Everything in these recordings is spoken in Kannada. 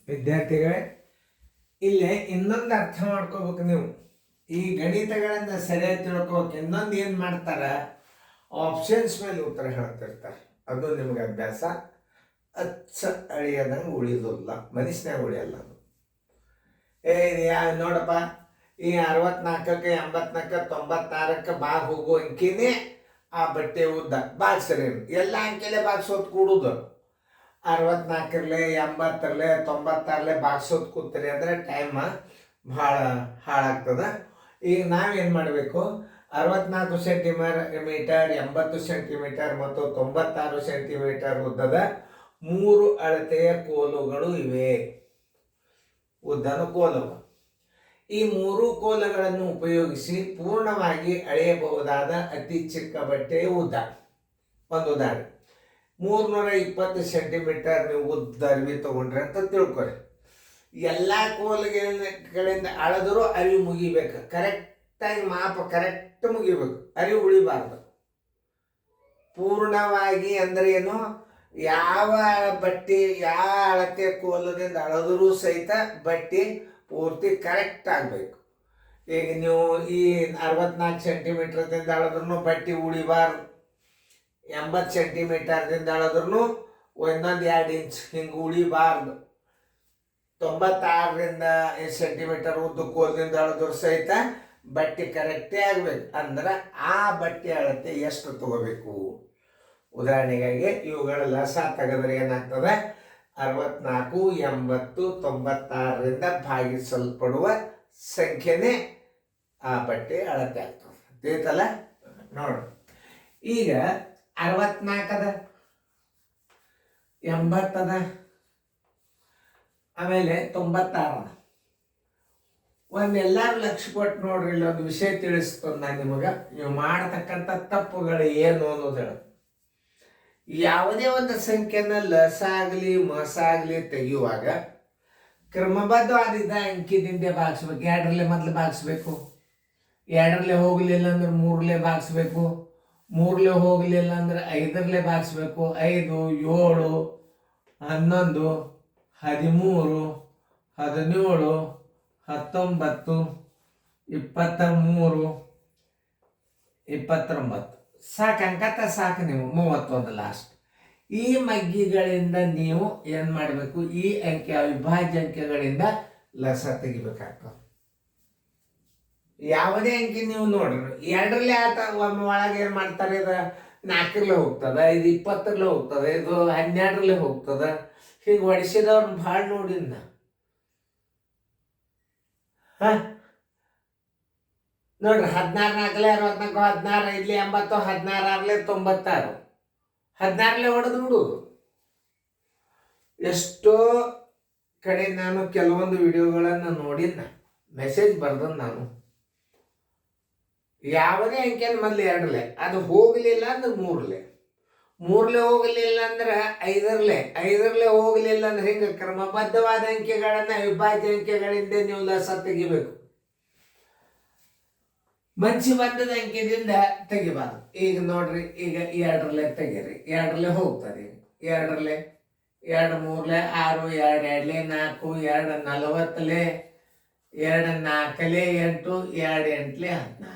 ವಿದ್ಯಾರ್ಥಿಗಳೇ, ಇಲ್ಲೇ ಇನ್ನೊಂದು ಅರ್ಥ ಮಾಡ್ಕೋಬೇಕು ನೀವು. ಈ ಗಣಿತಗಳನ್ನು ಸರಿಯಾಗಿ ತಿಳ್ಕೋಬೇಕು. ಇನ್ನೊಂದು ಏನು ಮಾಡ್ತಾರೆ, ಆಪ್ಷನ್ಸ್ ಮೇಲೆ ಉತ್ತರ ಹೇಳ್ತಿರ್ತಾರೆ. ಅದು ನಿಮ್ಗೆ ಅಭ್ಯಾಸ. ಅಚ್ಚ ಅಳಿಯದಂಗೆ ಉಳಿಯೋದಿಲ್ಲ, ಮನುಷ್ಯನಾಗ ಉಳಿಯಲ್ಲ ಅದು. ನೋಡಪ್ಪ, ಈ 64ಕ್ಕೆ 84ಕ್ಕೆ 96ಕ್ಕೆ ಬಾಗ್ ಹೋಗೋ ಅಂಕಿನೇ ಆ ಬಟ್ಟೆ ಉದ್ದ ಬಾಗ್ಸರಿ. ಎಲ್ಲ ಅಂಕೆಲೆ ಬಾಗ್ಸೋದು ಕೂಡುದು. 64ರಲ್ಲೇ 80ರಲ್ಲೇ 96ರಲ್ಲೇ ಬಾಗ್ಸೋದು ಕೂತ್ರಿ ಅಂದರೆ ಟೈಮ್ ಭಾಳ ಹಾಳಾಗ್ತದೆ. ಈಗ ನಾವೇನು ಮಾಡಬೇಕು, 64 ಸೆಂಟಿಮೀಟರ್ 80 ಸೆಂಟಿಮೀಟರ್ ಮತ್ತು 96 ಸೆಂಟಿಮೀಟರ್ ಉದ್ದದ 3 ಅಳತೆಯ ಕೋಲುಗಳು ಇವೆ. ಉದ್ದದ ಕೋಲುಗಳು. ಈ 3 ಕೋಲುಗಳನ್ನು ಉಪಯೋಗಿಸಿ ಪೂರ್ಣವಾಗಿ ಅಳೆಯಬಹುದಾದ ಅತಿ ಚಿಕ್ಕ ಬಟ್ಟೆಯ ಉದ್ದ. ಒಂದು ಉದಾಹರಣೆ, 320 ಸೆಂಟಿಮೀಟರ್ ನೀವು ಉದ್ದ ಅರಿವಿ ತಗೊಂಡ್ರೆ ಅಂತ ತಿಳ್ಕೊರಿ. ಎಲ್ಲ ಕೋಲುಗಳಿಂದ ಅಳೆದರೂ ಅರಿವು ಮುಗಿಬೇಕು. ಕರೆಕ್ಟಾಗಿ ಮಾಪ ಕರೆಕ್ಟ್ ಮುಗಿಬೇಕು, ಅರಿವು ಉಳಿಬಾರ್ದು. ಪೂರ್ಣವಾಗಿ ಅಂದರೆ ಏನು, ಯಾವ ಬಟ್ಟೆ ಯಾವ ಅಳತೆ ಕೋಲದಿಂದ ಅಳೆದರೂ ಸಹಿತ ಬಟ್ಟೆ ಪೂರ್ತಿ ಕರೆಕ್ಟ್ ಆಗಬೇಕು. ಈಗ ನೀವು ಈ 64 ಸೆಂಟಿಮೀಟರ್ದಿಂದ ಅಳೆದ್ರೂ ಬಟ್ಟೆ ಉಳಿಬಾರ್ದು. 80 ಸೆಂಟಿಮೀಟರ್ದಿಂದ ಅಳೆದ್ರೂ ಒಂದೊಂದು 2 ಇಂಚ್ ಹಿಂಗೆ ಉಳಿಬಾರ್ದು. 96ರಿಂದ ಸೆಂಟಿಮೀಟರ್ ಉದ್ದ ಕೋಲದಿಂದ ಅಳೆದ್ರು ಸಹಿತ ಬಟ್ಟೆ ಕರೆಕ್ಟೇ ಆಗಬೇಕು. ಅಂದ್ರೆ ಆ ಬಟ್ಟೆ ಅಳತೆ ಎಷ್ಟು ತಗೋಬೇಕು. ಉದಾಹರಣೆಗಾಗಿ ಇವುಗಳ ಲಸ ತೆಗೆದ್ರೆ ಏನಾಗ್ತದೆ, 64, 80, 96ರಿಂದ ಭಾಗಿಸಲ್ಪಡುವ ಸಂಖ್ಯೆನೇ ಆ ಬಟ್ಟೆ ಅಳತೆ ಆಗ್ತದೆ. ತಿಳಿತಲ್ಲ? ನೋಡು, ಈಗ 64 ಅದ, 80 ಅದ, ಆಮೇಲೆ 96 ಅದ. ಎಲ್ಲರೂ ಲಕ್ಷ್ಯ ಕೊಟ್ಟು ನೋಡ್ರಿ, ಇಲ್ಲಿ ಒಂದು ವಿಷಯ ತಿಳಿಸ್ತದೆ ನಾನು ನಿಮಗೆ. ನೀವು ಮಾಡತಕ್ಕಂಥ ತಪ್ಪುಗಳು ಏನು ಅನ್ನೋದು ಹೇಳ. ಯಾವುದೇ ಒಂದು ಸಂಖ್ಯೆನ ಲಸ ಆಗಲಿ ಮಸ ಆಗಲಿ ತೆಗೆಯುವಾಗ ಕ್ರಮಬದ್ಧವಾದ ಅಂಕಿದಿಂದ ಭಾಗಿಸ್ಬೇಕು. 2ರಲ್ಲೇ ಮೊದಲು ಭಾಗಿಸ್ಬೇಕು. 2ರಲ್ಲೇ ಹೋಗಲಿಲ್ಲ ಅಂದ್ರೆ 3ರಲ್ಲೇ ಭಾಗಿಸ್ಬೇಕು. 3ರಲ್ಲೇ ಹೋಗಲಿಲ್ಲ ಅಂದ್ರೆ 5ರಲ್ಲೇ ಭಾಗಿಸ್ಬೇಕು. 5, 7, 11, 13, 17, 19, 23, 29. ಸಾಕು, ಅಂಕತ ಸಾಕು. ನೀವು 31 ಲಾಸ್ಟ್. ಈ ಮಗ್ಗಿಗಳಿಂದ ನೀವು ಏನು ಮಾಡಬೇಕು, ಈ ಅಂಕೆ ಅವಿಭಾಜ್ಯ ಅಂಕೆಗಳಿಂದ ಲಸ ತೆಗಿಬೇಕಾಗ್ತದೆ. ಯಾವುದೇ ಅಂಕೆ ನೀವು ನೋಡ್ರಿ, 2ರಲ್ಲೇ ಆತ ಒಮ್ಮೆ ಒಳಗೆ ಏನು ಮಾಡ್ತಾರೆ, ಇದು 4ರಲ್ಲೇ ಹೋಗ್ತದೆ, ಇದು 20ರಲ್ಲೇ ಹೋಗ್ತದೆ, ಇದು 12ರಲ್ಲೇ ಹೋಗ್ತದೆ. ಹೀಗೆ ಹೊಡಿಸಿದವ್ರನ್ನ ಭಾಳ ನೋಡಿನ. ನೋಡ್ರಿ, 16 4 64, 16 ಇಲ್ಲಿ 80, 16 96, 16ರಲ್ಲೇ ಹೊಡೆದು ಬಿಡುವುದು. ಎಷ್ಟೋ ಕಡೆ ನಾನು ಕೆಲವೊಂದು ವಿಡಿಯೋಗಳನ್ನು ನೋಡಿದ್ನ, ಮೆಸೇಜ್ ಬರ್ದನ್ ನಾನು. ಯಾವುದೇ ಅಂಕೆನ ಮೊದಲು 2ರಲ್ಲೇ, ಅದು ಹೋಗಲಿಲ್ಲ ಅಂದ್ರೆ 3ರಲ್ಲೇ, 3ರಲ್ಲೇ ಹೋಗಲಿಲ್ಲ ಅಂದ್ರೆ 5ರಲ್ಲೇ, 5ರಲ್ಲೇ ಹೋಗಲಿಲ್ಲ ಅಂದ್ರೆ ಹಿಂಗೆ ಕ್ರಮಬದ್ಧವಾದ ಅಂಕೆಗಳನ್ನು ಅವಿಭಾಜ್ಯ ಅಂಕೆಗಳಿಂದ ನೀವು ಲಸ ತೆಗಿಬೇಕು. ಮಂಚಿ ಬಂದದ ಅಂಕೆದಿಂದ ತೆಗಿಬಾರ್ದು. ಈಗ ನೋಡ್ರಿ, ಈಗ 2ರಲ್ಲೇ ತೆಗೀರಿ, 2ರಲ್ಲೇ ಹೋಗ್ತದೆ. 2ರಲ್ಲೇ 2 3 6, 2 2 4, 2 40, 2 4 8, 2 8 16.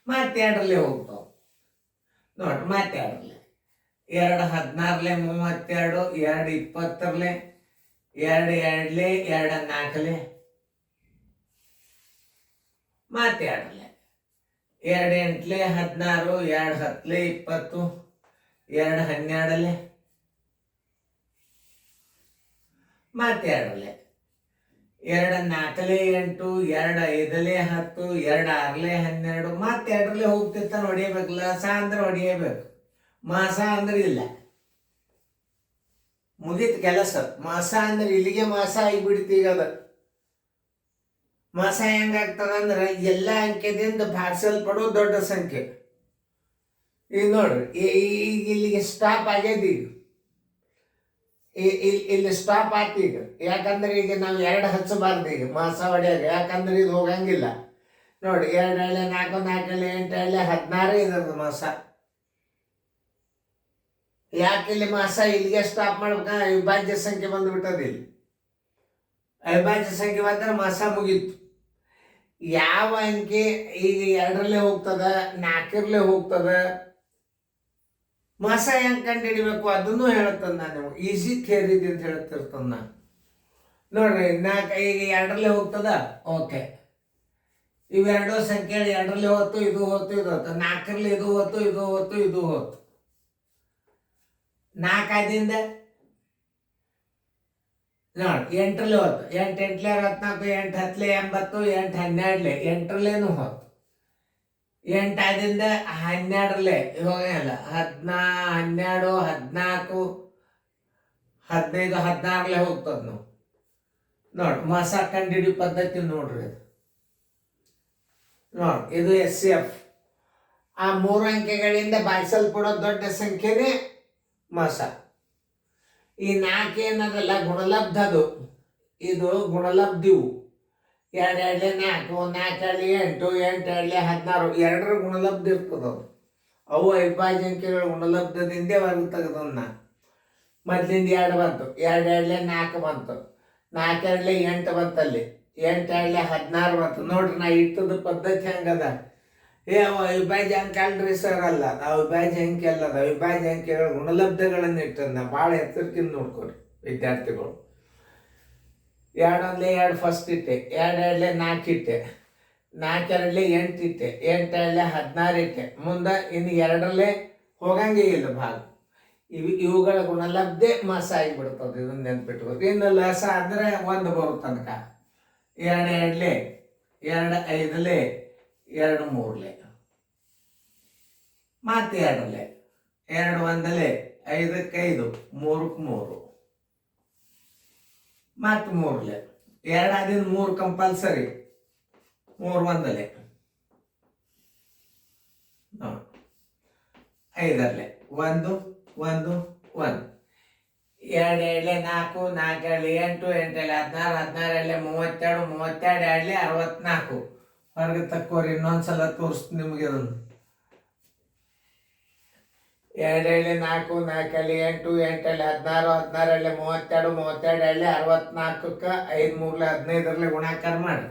ಮತ್ತೆ 2ರಲ್ಲೇ ಹೋಗ್ತಾವ ನೋಡ್ರಿ. ಮತ್ತೆ 2ರಲ್ಲೇ 2 16, 32, 2 20, 2 2, 2 4, ಮತ್ತೆ 2ರಲ್ಲೇ 2 8, 16, 2 10, 20, 2 12, ಮತ್ತೆ 2ರಲ್ಲೇ 2 4, 8, 2 5, 10, 2 6, 12, ಮತ್ತೆ 2ರಲ್ಲೇ ಹೋಗ್ತಿರ್ತಾನೆ. ಹೊಡಿಯಬೇಕು. ಲಸ ಅಂದ್ರೆ ಹೊಡಿಯಬೇಕು, ಮಾಸ ಅಂದ್ರೆ ಇಲ್ಲ. ಮುಗಿತು ಕೆಲಸ. ಮಾಸ ಅಂದ್ರೆ ಇಲ್ಲಿಗೆ ಮಾಸ ಆಗಿಬಿಡ್ತೀಗ. ಅದು ಮಾಸ ಹೆಂಗಾಗ್ತದಂದ್ರೆ ಎಲ್ಲ ಅಂಕೆದಿಂದ ಭಾಗಿಸಲ್ಪಡೋ ದೊಡ್ಡ ಸಂಖ್ಯೆ. ಈಗ ನೋಡ್ರಿ, ಈಗ ಇಲ್ಲಿಗೆ ಸ್ಟಾಪ್ ಆಗ್ಯದ. ಈಗ ಇಲ್ಲಿ ಸ್ಟಾಪ್ ಆಯ್ತು. ಈಗ ಯಾಕಂದ್ರೆ ಈಗ ನಾವು 2 ಹಚ್ಚಬಾರ್ದು ಈಗ ಮಾಸ ಹೊಡೆಯಾಗ, ಯಾಕಂದ್ರೆ ಇದು ಹೋಗಂಗಿಲ್ಲ. ನೋಡಿ, 2 4 4 8 16 ಇದರದ ಮಾಸ. ಯಾಕೆ ಇಲ್ಲಿ ಮಾಸ ಇಲ್ಲಿಗೆ ಸ್ಟಾಪ್ ಮಾಡ್ಬೇಕ? ಅವಿಭಾಜ್ಯ ಸಂಖ್ಯೆ ಬಂದ್ಬಿಟ್ಟದ. ಇಲ್ಲಿ ಅವಿಭಾಜ್ಯ ಸಂಖ್ಯೆ ಬಂದ್ರೆ ಮಾಸ ಮುಗೀತು. ಯಾವ ಅಂಕಿ ಈಗ 2ರಲ್ಲೇ ಹೋಗ್ತದ, 4ರಲ್ಲೇ ಹೋಗ್ತದ, ಮಾಸ ಹೆಂಗೆ ಕಂಡು ಹಿಡಿಬೇಕು ಅದನ್ನು ಹೇಳ್ತದ. ನಾನು ಈಸಿ ಥಿಯರಿ ಅಂತ ಹೇಳ್ತಿರ್ತದ. ನಾನು ನೋಡ್ರಿ, 4 ಈಗ 2ರಲ್ಲೇ ಹೋಗ್ತದ, ಓಕೆ. ಇವೆರಡೂ ಸಂಖ್ಯೆ 2ರಲ್ಲೇ ಹೋಯ್ತು, ಇದು ಹೋಯ್ತು, ಇದು ಹೋಯ್ತು. 4ರಲ್ಲಿ ಇದು ಹೋಯ್ತು, ಇದು ಹೋಯ್ತು, ಇದು ಹೋಯ್ತು. 4 ಆದಿಂದ ನೋಡಿ 8ರಲ್ಲಿ ಹೋಯ್ತು. 8 8ಲೆ 64, 8 10ಲೆ 80, 8 12ಲೆ 8ರಲ್ಲೇನು ಹೋಯ್ತು. 8 ಆದಿಂದ 12ರಲ್ಲೇ ಹೋಗಲ್ಲ, 12, 14, 15, 16ರಲ್ಲೇ ಹೋಗ್ತದ. ನೋಡಿ ಮಾಸ ಕಂಡಿಡಿ ಪದ್ಧತಿ ನೋಡ್ರಿ. ನೋಡಿ ಇದು SCF. ಆ 3 ಅಂಕೆಗಳಿಂದ ಭಾಗಿಸಲ್ಪಡೋ ದೊಡ್ಡ ಸಂಖ್ಯೆನೇ ಮಾಸ. ಈ 4 ಏನದಲ್ಲ ಗುಣಲಬ್ಧದು, ಇದು ಗುಣಲಬ್ಧಿವು. 2 2 4, 4 2 8, 8 2 16, 2ರ ಗುಣಲಬ್ಧ ಇರ್ತದವು. ಅವು ಅವಿಭಾಜ್ಯ ಅಂಕೆಗಳ ಗುಣಲಬ್ಧದಿಂದ ಹೊರಗೆ ತೆಗೆದನ್ನ. ಮೊದಲಿಂದ 2 ಬಂತು, 2 2 4 ಬಂತು, 4 2 8 ಬಂತಲ್ಲಿ, 8 2 16 ಬಂತು. ನೋಡ್ರಿ ನಾ ಇಟ್ಟದ ಪದ್ಧತಿ ಹೆಂಗದ. ಅವ ಅವಿಭಾಜ್ಯ ಅಂಕ ಅಲ್ರಿ ಸರ್, ಅಲ್ಲ. ಅವಿಭಾಜ್ಯ ಅಂಕೆ ಅಲ್ಲದ. ಅವಿಭಾಜ್ಯ ಅಂಕೆಗಳ ಗುಣಲಬ್ಧಗಳನ್ನು ಇಟ್ಟದ. ಭಾಳ ಎಚ್ಚರಿಕೆಯಿಂದ ನೋಡ್ಕೊರಿ ವಿದ್ಯಾರ್ಥಿಗಳು. 2 1 2 ಫಸ್ಟ್ ಇಟ್ಟೆ, 2 2 4 ಇಟ್ಟೆ, 4 2 8 ಇಟ್ಟೆ, 8 2 16 ಇಟ್ಟೆ. ಮುಂದೆ ಇನ್ನು 2ರಲ್ಲೇ ಹೋಗಂಗೆ ಇಲ್ಲ ಭಾಗ. ಇವುಗಳ ಗುಣಲಬ್ಧೆ ಮಾಸ ಆಗಿಬಿಡ್ತದೆ. ಇದನ್ನ ನೆನ್ಪಿಟ್ಬೇಕು. ಇನ್ನು ಲಸ ಅಂದರೆ 1 ಬರೋ ತನಕ 2 2 2 5ಲೆ 2 3ಲೆ, ಮತ್ತೆ 2ಲೆ 2 1ಲೆ 5ಕ್ಕೆ 5, 3ಕ್ಕೆ 3, ಮತ್ತೆ 3ಲೆ 2 ಆದಿಂದ 3 ಕಂಪಲ್ಸರಿ, 3 1ಲೆ 5ರಲ್ಲೇ 1 1 1, 2 2 4, 4 2 8, 8 16, 16 32, 32 2 64. ಹೊರಗೆ ತಕ್ಕೋರಿ, ಇನ್ನೊಂದ್ಸಲ ತೋರಿಸ್ತು ನಿಮಗೆ ಅದನ್ನು. 2 2 4, 4 8, 8 16, 16 32, 32 64ಕ್ಕೆ 5 3 15ರಲ್ಲೇ ಗುಣಾಕಾರ ಮಾಡಿ.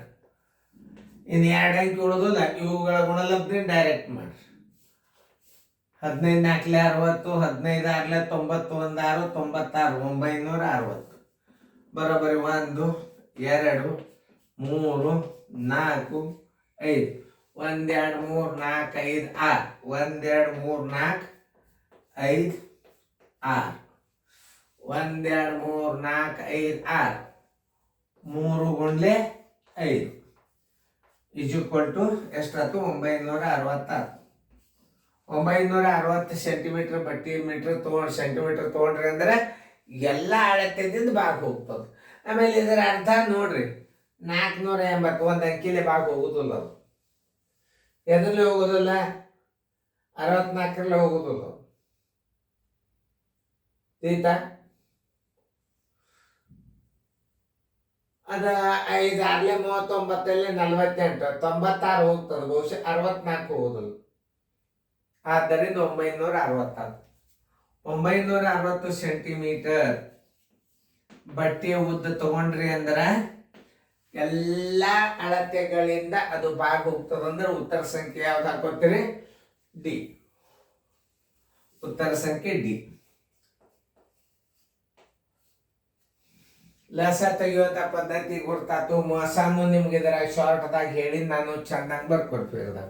ಇನ್ನು 2 ಅಂಕಿ ಉಳಿದಿಲ್ಲ, ಇವುಗಳ ಗುಣಲಬ್ಧಿ ಡೈರೆಕ್ಟ್ ಮಾಡಿ. 15 4 60, 15 6 90, 1 6 96, 960. ಬರೋಬ್ಬರಿ 1 2 3 4 5, 1 2 3 4 5 6, 1 2 3 4 5 6, 1 2 3 4 5 6, 3 ಗುಂಡ್ಲೆ 5 ಇಸ್ ಈಕ್ವಲ್ ಟು ಎಷ್ಟಾಯ್ತು? 966. 960 ಸೆಂಟಿಮೀಟರ್ ಬಟ್ಟಿ ಮೀಟ್ರ್ ತೊಗೊಂಡು ಸೆಂಟಿಮೀಟರ್ ತೊಗೊಂಡ್ರಿ ಅಂದ್ರೆ ಎಲ್ಲ ಅಳತೆದಿಂದ ಭಾಗ ಹೋಗ್ತದೆ. ಆಮೇಲೆ ಇದರ ಅರ್ಥ ನೋಡ್ರಿ, 480 ಒಂದು ಅಂಕಿಲೆ ಭಾಗ ಹೋಗುದಿಲ್ಲ. ಅದು ಎದ್ರಲ್ಲಿ ಹೋಗೋದಿಲ್ಲ? 64ರಲ್ಲೇ ಹೋಗೋದಿಲ್ಲ. ಆಯ್ತಾ? ಅದ 5 6 39 48, 96 ಹೋಗ್ತದೆ. ಬಹುಶಃ 64 ಹೋಗೋದಿಲ್ಲ. ಆದ್ದರಿಂದ 960. 960 ಸೆಂಟಿಮೀಟರ್ ಬಟ್ಟೆಯ ಉದ್ದ ತಗೊಂಡ್ರಿ ಅಂದ್ರೆ ಎಲ್ಲ ಅಳತೆಗಳಿಂದ ಅದು ಭಾಗ ಹೋಗ್ತದಂದ್ರೆ ಉತ್ತರ ಸಂಖ್ಯೆ ಯಾವ್ದು ಹಾಕೋತೀರಿ? ಡಿ. ಉತ್ತರ ಸಂಖ್ಯೆ ಡಿ. ಲಸ ತೆಗೆಯುವಂತ ಪದ್ಧತಿ ಗುರ್ತಾತು. ಮೋಸನು ನಿಮ್ಗೆ ಇದರ ಶಾರ್ಟ್ದಾಗ ಹೇಳಿ ನಾನು ಚಂದಂಗೆ ಬರ್ಕೊಡ್ತೀವಿ.